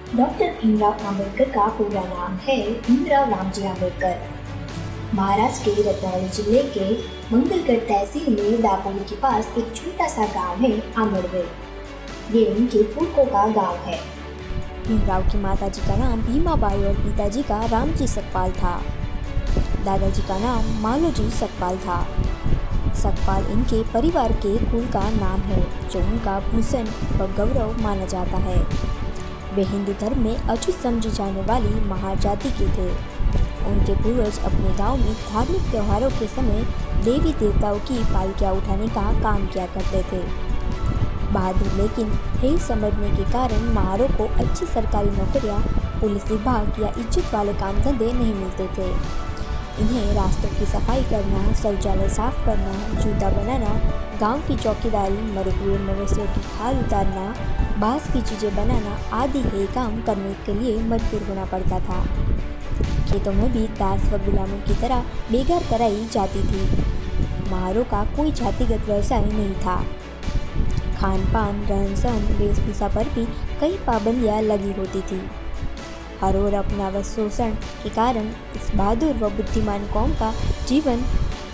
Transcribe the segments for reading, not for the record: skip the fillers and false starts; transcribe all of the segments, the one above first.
Doctor Bhimrao Ambedkar का पूरा नाम है भीमराव रामजी आंबेडकर। महाराष्ट्र के रत्नागिरी जिले के मंगलगढ़ तहसील में दापोली के पास एक छोटा सा गांव है आंबेडकर। ये उनके पुरखों का गांव है। भीमराव की माताजी का नाम भीमाबाई और पिताजी का रामजी सकपाल था। दादाजी का नाम मालोजी सकपाल था। सकपाल इनके परिवार के कुल का नाम है, जो उनका भूषण व गौरव माना जाता है। वे हिंदू धर्म में अछूत समझी जाने वाली महार जाति के थे। उनके पूर्वज अपने गांव में धार्मिक त्योहारों के समय देवी देवताओं की पालकियां उठाने का काम किया करते थे। बहादुर लेकिन हेय समझने के कारण महारों को अच्छी सरकारी नौकरियां, पुलिस विभाग या इज्जत वाले काम धंधे नहीं मिलते थे। इन्हें रास्तों की सफाई करना, शौचालय साफ करना, जूता बनाना, गांव की चौकीदारी, मरे हुए मवेशियों की खाल उतारना, बांस की चीज़ें बनाना आदि हेय काम करने के लिए मजबूर होना पड़ता था। खेतों में भी दास व गुलामों की तरह बेगार कराई जाती थी। महारों का कोई जातिगत व्यवसाय नहीं था। खान पान, रहन सहन, वेशभूषा पर भी कई पाबंदियां लगी होती थी। हर ओर अपना व शोषण के कारण इस बहादुर व बुद्धिमान कौम का जीवन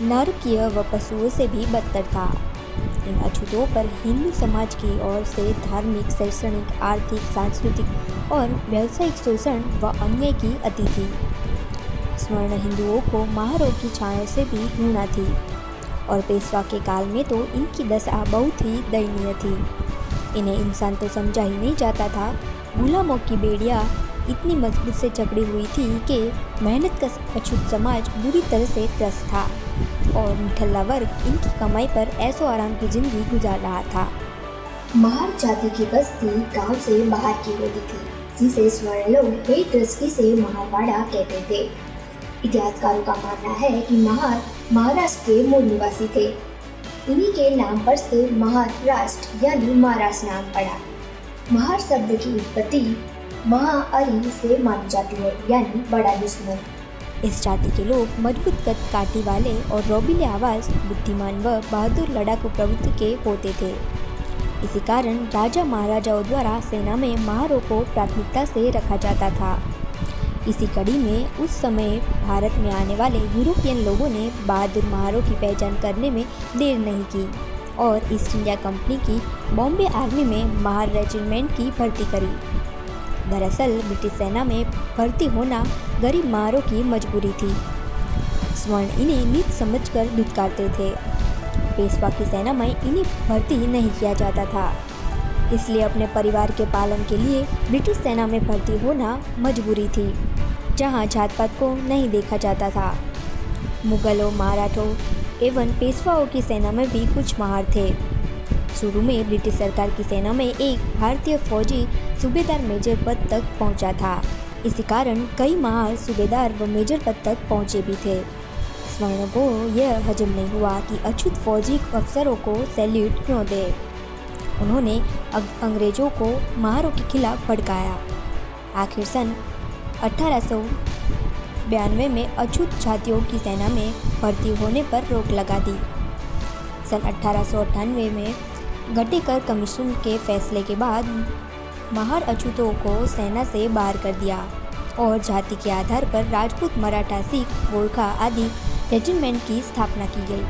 नारकीय व पशुओं से भी बदतर था। इन अछूतों पर हिंदू समाज की ओर से धार्मिक, शैक्षणिक, आर्थिक, सांस्कृतिक और व्यावसायिक शोषण व अन्याय की अति थी। स्वर्ण हिंदुओं को महारों की छाया से भी घृणा थी और पेशवा के काल में तो इनकी दशा बहुत ही दयनीय थी। इन्हें इंसान तो समझा ही नहीं जाता था। गुलामों की बेड़ियाँ इतनी मजबूत से जकड़ी हुई थी कि मेहनत का अछूत समाज बुरी तरह से त्रस्त था और निठल्ला वर्ग इनकी कमाई पर ऐसो आराम की जिंदगी गुजार रहा था। महार जाति की बस्ती गांव से बाहर की होती थी, जिसे स्वर्ण लोग हेय दृष्टि से महारवाड़ा कहते थे। इतिहासकारों का मानना है कि महार महाराष्ट्र के मूल निवासी थे। इन्हीं के नाम पर से महाराष्ट्र यानी महाराष्ट्र नाम पड़ा। महार शब्द की उत्पत्ति महाअरी से मानी जाती है, यानी बड़ा दुश्मन। इस जाति के लोग मजबूत कद काठी वाले और रोबीले आवाज, बुद्धिमान व बहादुर लड़ाकू प्रवृत्ति के होते थे। इसी कारण राजा महाराजाओं द्वारा सेना में महारों को प्राथमिकता से रखा जाता था। इसी कड़ी में उस समय भारत में आने वाले यूरोपियन लोगों ने बहादुर महारों की पहचान करने में देर नहीं की और ईस्ट इंडिया कंपनी की बॉम्बे आर्मी में महार रेजिमेंट की भर्ती करी। दरअसल ब्रिटिश सेना में भर्ती होना गरीब महारों की मजबूरी थी। स्वर्ण इन्हें नीच समझकर धुतकारते थे। पेशवा की सेना में इन्हें भर्ती नहीं किया जाता था, इसलिए अपने परिवार के पालन के लिए ब्रिटिश सेना में भर्ती होना मजबूरी थी, जहां जात पात को नहीं देखा जाता था। मुगलों, मराठों एवं पेशवाओं की सेना में भी कुछ महार थे। शुरू में ब्रिटिश सरकार की सेना में एक भारतीय फौजी सूबेदार मेजर पद तक पहुंचा था। इसी कारण कई महार सूबेदार व मेजर पद तक पहुंचे भी थे। स्वर्ण को यह हजम नहीं हुआ कि अछूत फौजी अफसरों को सैल्यूट क्यों दे। उन्होंने अंग्रेजों को महारों के खिलाफ भड़काया। आखिर सन 1892 में अछूत जातियों की सेना में भर्ती होने पर रोक लगा दी। सन 1898 में घटेकर कमीशन के फैसले के बाद महार अछूतों को सेना से बाहर कर दिया और जाति के आधार पर राजपूत, मराठा, सिख, गोरखा आदि रेजिमेंट की स्थापना की गई।